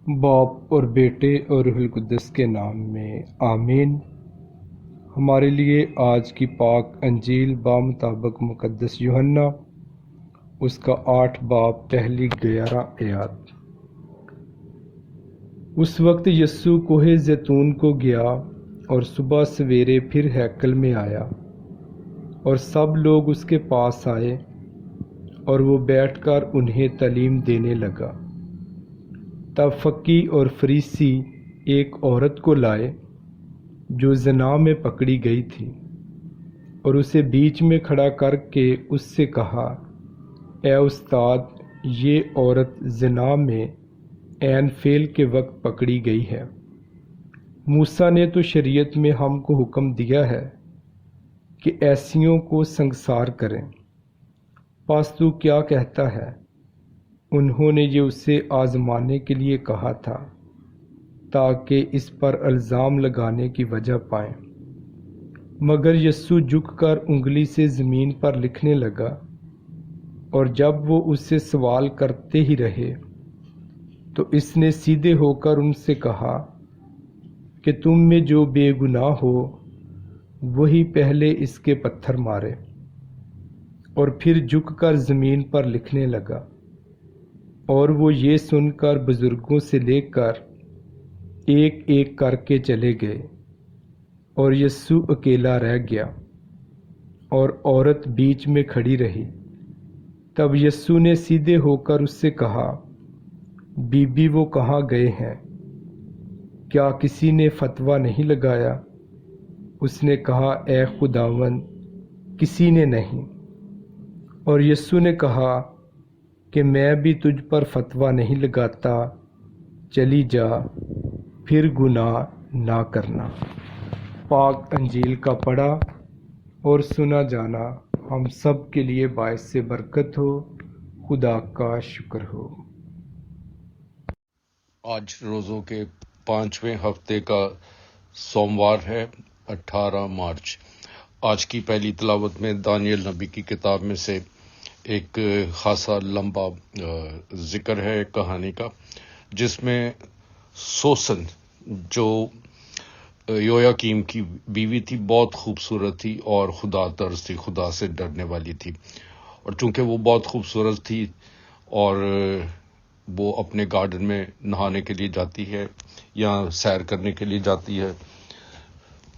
باپ اور بیٹے اور روح القدس کے نام میں آمین۔ ہمارے لیے آج کی پاک انجیل بامطابق مقدس یوحنا اس کا 8 باب پہلی 11 آیات۔ اس وقت یسوع کوہ زیتون کو گیا اور صبح سویرے پھر ہیکل میں آیا، اور سب لوگ اس کے پاس آئے اور وہ بیٹھ کر انہیں تعلیم دینے لگا۔ تب فقی اور فریسی ایک عورت کو لائے جو زنا میں پکڑی گئی تھی، اور اسے بیچ میں کھڑا کر کے اس سے کہا، اے استاد، یہ عورت زنا میں عین فعل کے وقت پکڑی گئی ہے۔ موسیٰ نے تو شریعت میں ہم کو حکم دیا ہے کہ ایسیوں کو سنگسار کریں، پس تو کیا کہتا ہے؟ انہوں نے یہ اسے آزمانے کے لیے کہا تھا تاکہ اس پر الزام لگانے کی وجہ پائیں۔ مگر یسوع جھک کر انگلی سے زمین پر لکھنے لگا، اور جب وہ اس سے سوال کرتے ہی رہے تو اس نے سیدھے ہو کر ان سے کہا کہ تم میں جو بے گناہ ہو وہی پہلے اس کے پتھر مارے، اور پھر جھک کر زمین پر لکھنے لگا۔ اور وہ یہ سن کر بزرگوں سے لے کر ایک ایک کر کے چلے گئے، اور یسوع اکیلا رہ گیا، اور عورت بیچ میں کھڑی رہی۔ تب یسوع نے سیدھے ہو کر اس سے کہا، بی بی، وہ کہاں گئے ہیں؟ کیا کسی نے فتویٰ نہیں لگایا؟ اس نے کہا، اے خداوند، کسی نے نہیں۔ اور یسوع نے کہا کہ میں بھی تجھ پر فتویٰ نہیں لگاتا، چلی جا، پھر گناہ نہ کرنا۔ پاک انجیل کا پڑھا اور سنا جانا ہم سب کے لیے باعث برکت ہو۔ خدا کا شکر ہو۔ آج روزوں کے 5ویں ہفتے کا سوموار ہے، 18 مارچ۔ آج کی پہلی تلاوت میں دانیل نبی کی کتاب میں سے ایک خاصا لمبا ذکر ہے ایک کہانی کا، جس میں سوسن جو یویاکیم کی بیوی تھی بہت خوبصورت تھی اور خدا ترس تھی، خدا سے ڈرنے والی تھی، اور چونکہ وہ بہت خوبصورت تھی اور وہ اپنے گارڈن میں نہانے کے لیے جاتی ہے یا سیر کرنے کے لیے جاتی ہے،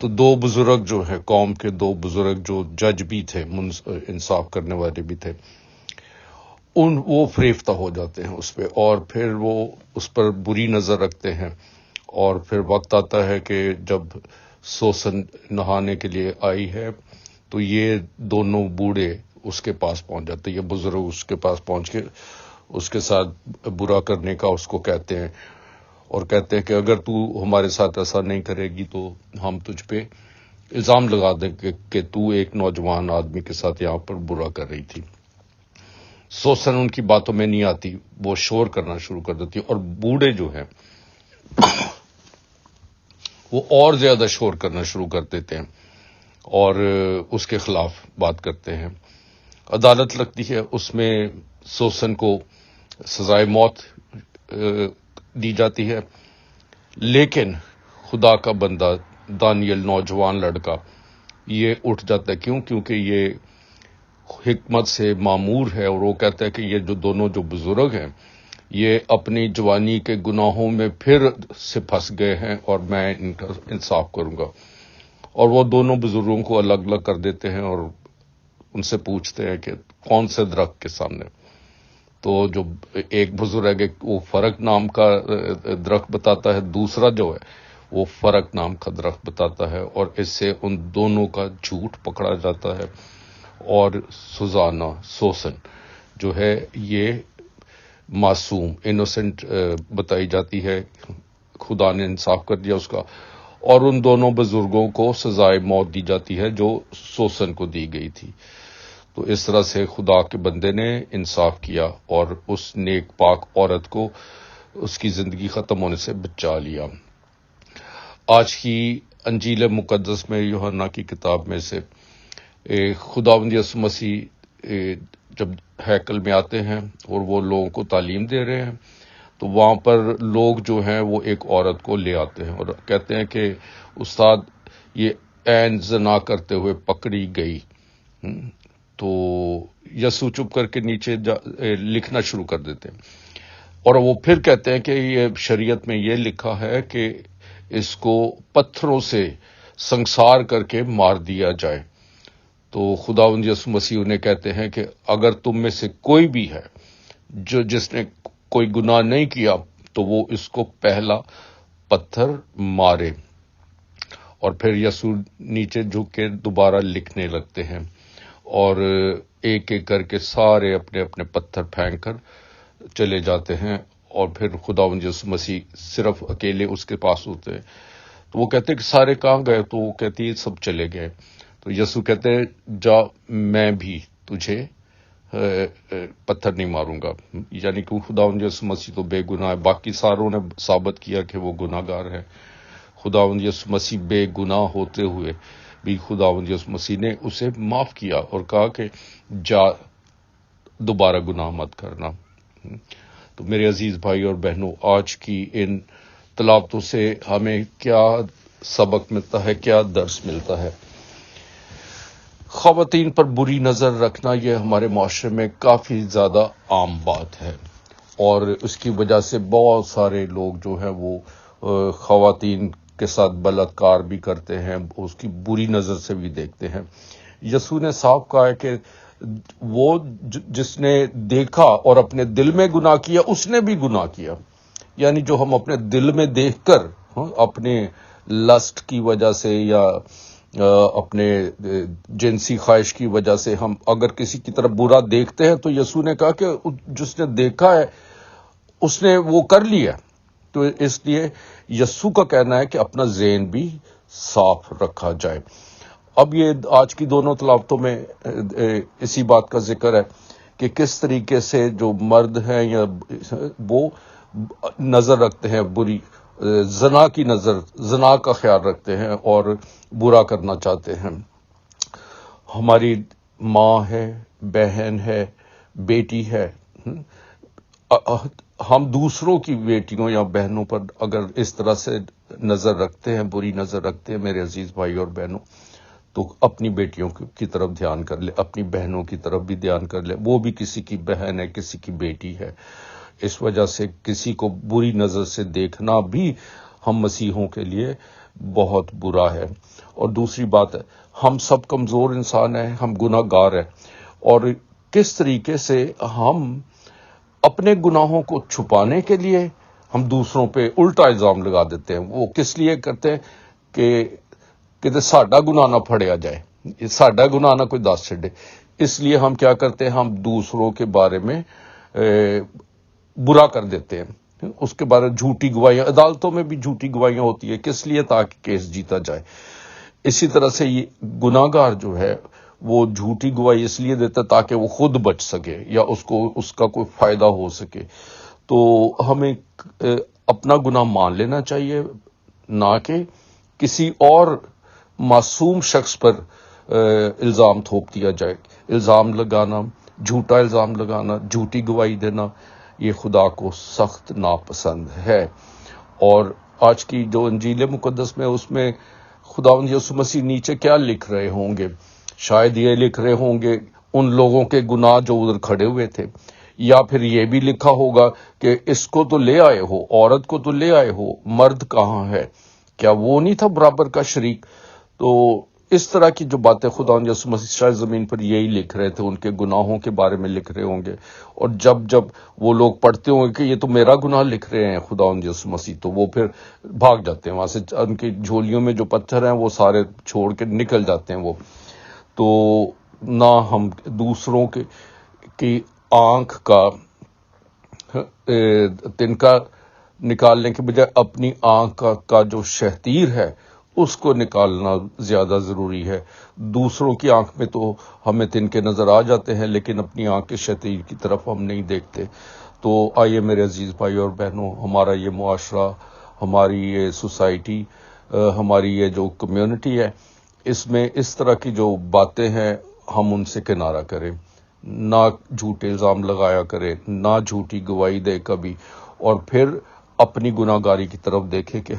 تو 2 بزرگ جو ہیں، قوم کے 2 بزرگ جو جج بھی تھے، انصاف کرنے والے بھی تھے، وہ فریفتہ ہو جاتے ہیں اس پہ، اور پھر وہ اس پر بری نظر رکھتے ہیں۔ اور پھر وقت آتا ہے کہ جب سوسن نہانے کے لیے آئی ہے تو یہ دونوں بوڑھے اس کے پاس پہنچ جاتے ہیں، یہ بزرگ اس کے پاس پہنچ کے اس کے ساتھ برا کرنے کا اس کو کہتے ہیں، اور کہتے ہیں کہ اگر تو ہمارے ساتھ ایسا نہیں کرے گی تو ہم تجھ پہ الزام لگا دیں کہ تو ایک نوجوان آدمی کے ساتھ یہاں پر برا کر رہی تھی۔ سوسن ان کی باتوں میں نہیں آتی، وہ شور کرنا شروع کر دیتی، اور بوڑھے جو ہیں وہ اور زیادہ شور کرنا شروع کر دیتے ہیں اور اس کے خلاف بات کرتے ہیں۔ عدالت لگتی ہے، اس میں سوسن کو سزائے موت دی جاتی ہے، لیکن خدا کا بندہ دانیل نوجوان لڑکا یہ اٹھ جاتا ہے۔ کیونکہ یہ حکمت سے معمور ہے، اور وہ کہتا ہے کہ یہ دونوں جو بزرگ ہیں یہ اپنی جوانی کے گناہوں میں پھر سے پھنس گئے ہیں، اور میں ان کا انصاف کروں گا۔ اور وہ دونوں بزرگوں کو الگ الگ کر دیتے ہیں اور ان سے پوچھتے ہیں کہ کون سے درخت کے سامنے۔ تو جو ایک بزرگ ہے وہ فرق نام کا درخت بتاتا ہے، دوسرا جو ہے وہ فرق نام کا درخت بتاتا ہے، اور اس سے ان دونوں کا جھوٹ پکڑا جاتا ہے، اور سوزانا سوسن جو ہے یہ معصوم انوسنٹ بتائی جاتی ہے، خدا نے انصاف کر دیا اس کا، اور ان دونوں بزرگوں کو سزائے موت دی جاتی ہے جو سوسن کو دی گئی تھی۔ تو اس طرح سے خدا کے بندے نے انصاف کیا اور اس نیک پاک عورت کو اس کی زندگی ختم ہونے سے بچا لیا۔ آج کی انجیل مقدس میں یوحنا کی کتاب میں سے خداوند یسوع مسیح جب ہیکل میں آتے ہیں اور وہ لوگوں کو تعلیم دے رہے ہیں، تو وہاں پر لوگ جو ہیں وہ ایک عورت کو لے آتے ہیں اور کہتے ہیں کہ استاد یہ عین زنا کرتے ہوئے پکڑی گئی. تو یسوع چپ کر کے نیچے لکھنا شروع کر دیتے ہیں اور وہ پھر کہتے ہیں کہ یہ شریعت میں یہ لکھا ہے کہ اس کو پتھروں سے سنسار کر کے مار دیا جائے. تو خداوند یسوع مسیح انہیں کہتے ہیں کہ اگر تم میں سے کوئی بھی ہے جس نے کوئی گناہ نہیں کیا تو وہ اس کو پہلا پتھر مارے. اور پھر یسوع نیچے جھک کے دوبارہ لکھنے لگتے ہیں اور ایک ایک کر کے سارے اپنے اپنے پتھر پھینک کر چلے جاتے ہیں اور پھر خداوند یسوع مسیح صرف اکیلے اس کے پاس ہوتے ہیں. تو وہ کہتے ہیں کہ سارے کہاں گئے؟ تو وہ کہتی ہے سب چلے گئے. تو یسوع کہتے ہیں جا میں بھی تجھے پتھر نہیں ماروں گا. یعنی کہ خداوند یسوع مسیح تو بے گناہ ہے، باقی ساروں نے ثابت کیا کہ وہ گناہ گار ہے. خداوند یسوع مسیح بے گناہ ہوتے ہوئے بھی خداوند یسوع مسیح نے اسے معاف کیا اور کہا کہ جا دوبارہ گناہ مت کرنا. تو میرے عزیز بھائی اور بہنوں، آج کی ان تلاوتوں سے ہمیں کیا سبق ملتا ہے، کیا درس ملتا ہے؟ خواتین پر بری نظر رکھنا یہ ہمارے معاشرے میں کافی زیادہ عام بات ہے اور اس کی وجہ سے بہت سارے لوگ جو ہیں وہ خواتین کے ساتھ بلاತ್ಕಾರ بھی کرتے ہیں، اس کی بری نظر سے بھی دیکھتے ہیں. یسوع نے صاف کہا ہے کہ وہ جس نے دیکھا اور اپنے دل میں گناہ کیا اس نے بھی گناہ کیا. یعنی جو ہم اپنے دل میں دیکھ کر اپنے لسٹ کی وجہ سے یا اپنے جنسی خواہش کی وجہ سے ہم اگر کسی کی طرف برا دیکھتے ہیں تو یسوع نے کہا کہ جس نے دیکھا ہے اس نے وہ کر لیا. تو اس لیے یسوع کا کہنا ہے کہ اپنا ذہن بھی صاف رکھا جائے. اب یہ آج کی دونوں تلاوتوں میں اسی بات کا ذکر ہے کہ کس طریقے سے جو مرد ہیں یا وہ نظر رکھتے ہیں بری زنا کی نظر، زنا کا خیال رکھتے ہیں اور برا کرنا چاہتے ہیں. ہماری ماں ہے، بہن ہے، بیٹی ہے، ہم دوسروں کی بیٹیوں یا بہنوں پر اگر اس طرح سے نظر رکھتے ہیں، بری نظر رکھتے ہیں میرے عزیز بھائی اور بہنوں، تو اپنی بیٹیوں کی طرف دھیان کر لے، اپنی بہنوں کی طرف بھی دھیان کر لے. وہ بھی کسی کی بہن ہے، کسی کی بیٹی ہے. اس وجہ سے کسی کو بری نظر سے دیکھنا بھی ہم مسیحوں کے لیے بہت برا ہے. اور دوسری بات ہے، ہم سب کمزور انسان ہیں، ہم گناہ گار ہیں اور کس طریقے سے ہم اپنے گناہوں کو چھپانے کے لیے ہم دوسروں پہ الٹا الزام لگا دیتے ہیں. وہ کس لیے کرتے ہیں کہ ساڈا گناہ نہ پھڑیا جائے، ساڈا گناہ نہ کوئی دس چھڑے. اس لیے ہم کیا کرتے ہیں، ہم دوسروں کے بارے میں برا کر دیتے ہیں، اس کے بارے میں جھوٹی گواہیاں، عدالتوں میں بھی جھوٹی گواہیاں ہوتی ہے. کس لیے؟ تاکہ کیس جیتا جائے. اسی طرح سے یہ گناہ گار جو ہے وہ جھوٹی گواہی اس لیے دیتا ہے تاکہ وہ خود بچ سکے یا اس کا کوئی فائدہ ہو سکے. تو ہمیں اپنا گناہ مان لینا چاہیے، نہ کہ کسی اور معصوم شخص پر الزام تھوپ دیا جائے. الزام لگانا، جھوٹا الزام لگانا، جھوٹی گواہی دینا، یہ خدا کو سخت ناپسند ہے. اور آج کی جو انجیل مقدس میں اس میں خداوند یسوع مسیح نیچے کیا لکھ رہے ہوں گے؟ شاید یہ لکھ رہے ہوں گے ان لوگوں کے گناہ جو ادھر کھڑے ہوئے تھے، یا پھر یہ بھی لکھا ہوگا کہ اس کو تو لے آئے ہو، عورت کو تو لے آئے ہو، مرد کہاں ہے؟ کیا وہ نہیں تھا برابر کا شریک؟ تو اس طرح کی جو باتیں خداوند یسوع مسیح شاید زمین پر یہی لکھ رہے تھے، ان کے گناہوں کے بارے میں لکھ رہے ہوں گے. اور جب وہ لوگ پڑھتے ہوں گے کہ یہ تو میرا گناہ لکھ رہے ہیں خداوند یسوع مسیح، تو وہ پھر بھاگ جاتے ہیں وہاں سے. ان کی جھولیوں میں جو پتھر ہیں وہ سارے چھوڑ کے نکل جاتے ہیں وہ. تو نہ ہم دوسروں کی آنکھ کا تنکا نکالنے کے بجائے اپنی آنکھ کا جو شہتیر ہے اس کو نکالنا زیادہ ضروری ہے. دوسروں کی آنکھ میں تو ہمیں تنکے نظر آ جاتے ہیں لیکن اپنی آنکھ کے شہتیر کی طرف ہم نہیں دیکھتے. تو آئیے میرے عزیز بھائی اور بہنوں، ہمارا یہ معاشرہ، ہماری یہ سوسائٹی، ہماری یہ جو کمیونٹی ہے، اس میں اس طرح کی جو باتیں ہیں ہم ان سے کنارہ کریں. نہ جھوٹے الزام لگایا کرے، نہ جھوٹی گواہی دے کبھی. اور پھر اپنی گناہگاری کی طرف دیکھے کہ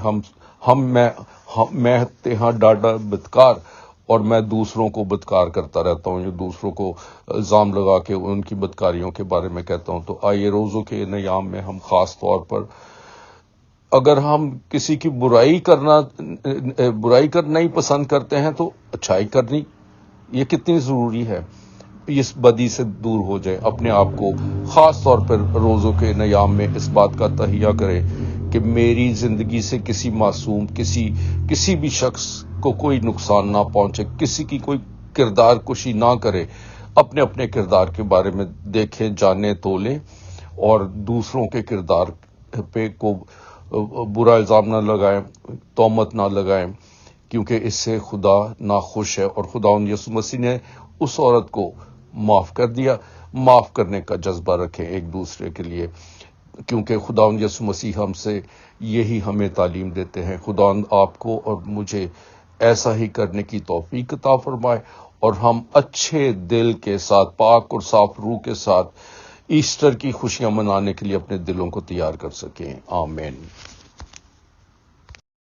میں تہاں ڈاڈا بدکار اور میں دوسروں کو بدکار کرتا رہتا ہوں، یا دوسروں کو الزام لگا کے ان کی بدکاریوں کے بارے میں کہتا ہوں۔ تو آئیے روزوں کے ایام میں ہم خاص طور پر اگر ہم کسی کی برائی کرنا ہی پسند کرتے ہیں تو اچھائی کرنی یہ کتنی ضروری ہے، اس بدی سے دور ہو جائے، اپنے آپ کو خاص طور پر روزوں کے ایام میں اس بات کا تہیہ کرے کہ میری زندگی سے کسی معصوم کسی بھی شخص کو کوئی نقصان نہ پہنچے، کسی کی کوئی کردار کشی نہ کرے، اپنے کردار کے بارے میں دیکھیں، جانیں، تولیں اور دوسروں کے کردار پہ کو برا الزام نہ لگائیں، تہمت نہ لگائیں، کیونکہ اس سے خدا ناخوش ہے۔ اور خداوند یسوع مسیح نے اس عورت کو معاف کر دیا۔ معاف کرنے کا جذبہ رکھیں ایک دوسرے کے لیے، کیونکہ خداوند یسوع مسیح یہی ہمیں تعلیم دیتے ہیں۔ خداوند آپ کو اور مجھے ایسا ہی کرنے کی توفیق عطا فرمائے، اور ہم اچھے دل کے ساتھ، پاک اور صاف روح کے ساتھ ایسٹر کی خوشیاں منانے کے لیے اپنے دلوں کو تیار کر سکیں۔ آمین۔